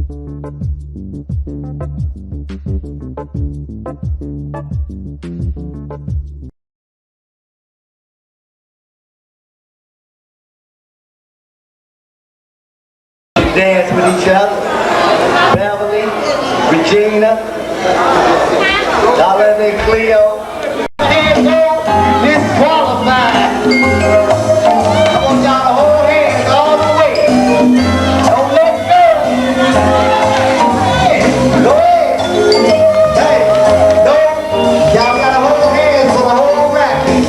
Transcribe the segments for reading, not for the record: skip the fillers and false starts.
Dance with each other. Beverly, Regina, Darlene and Cleo. Hands go, disqualified. I want y'all to hold hands all the way. Don't let go. Go ahead. Hey, go. Y'all gotta hold hands for the whole racket.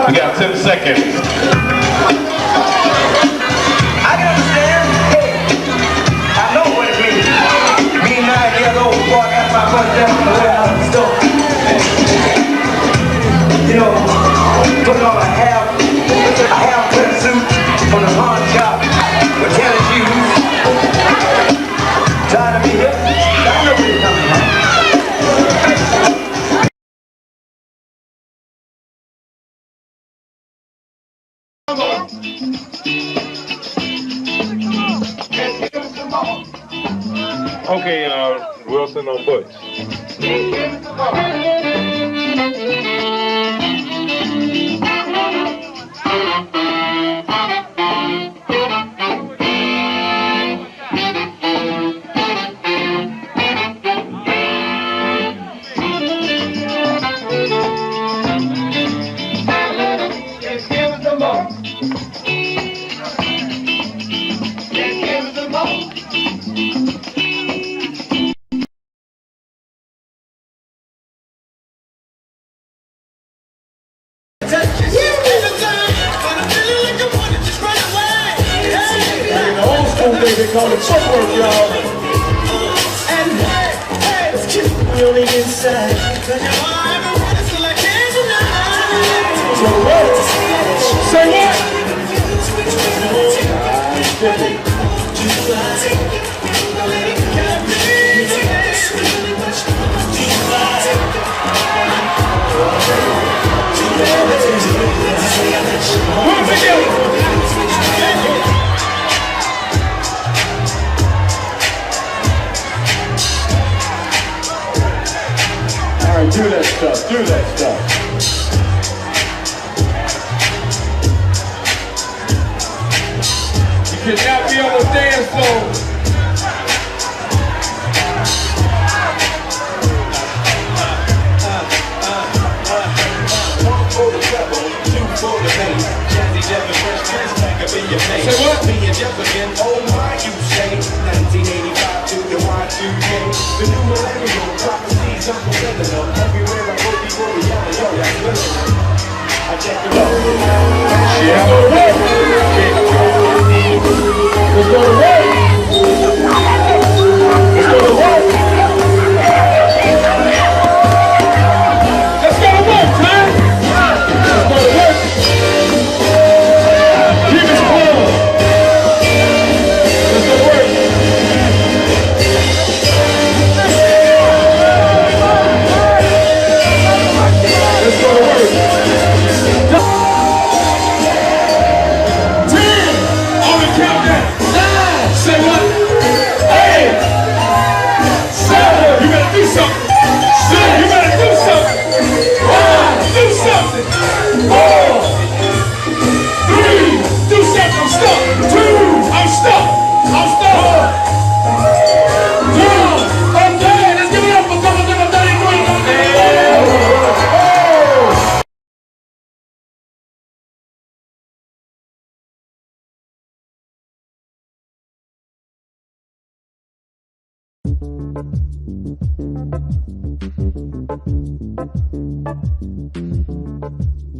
We got 10 seconds. I can understand. Hey, I know what it means. Being 9 years old before I got my first job in the warehouse store. You know, putting on a half-cut suit from the pawn shop with tennis shoes. Trying to be hip. I know where you're coming from. Okay, Wilson on Butch. call it footwork, y'all. And hey, let's keep it on the inside. So what? Say what? Skippy. Alright, do that stuff, do that stuff. You cannot be on the dance floor. Say what? Me and Jeff again, oh my, you say 1985 to the Y2K. The new millennium, prophecies unprecedented. Everywhere I go, people are yelling, yo, that's living. I check it out. Yeah. Let's go to work. Let's go to work. Let's go to work, man. Let's go to work. Keep it cool. Let's go to work. Let's go to work. 10 on the countdown. 9. Say what? 8. 7. You better do something. 6. You better do something. 5. Do something. 4. 3. Do something. I'm stuck. 2. I'm stuck. I'm stuck. 1. Okay, let's give it up for Double 33.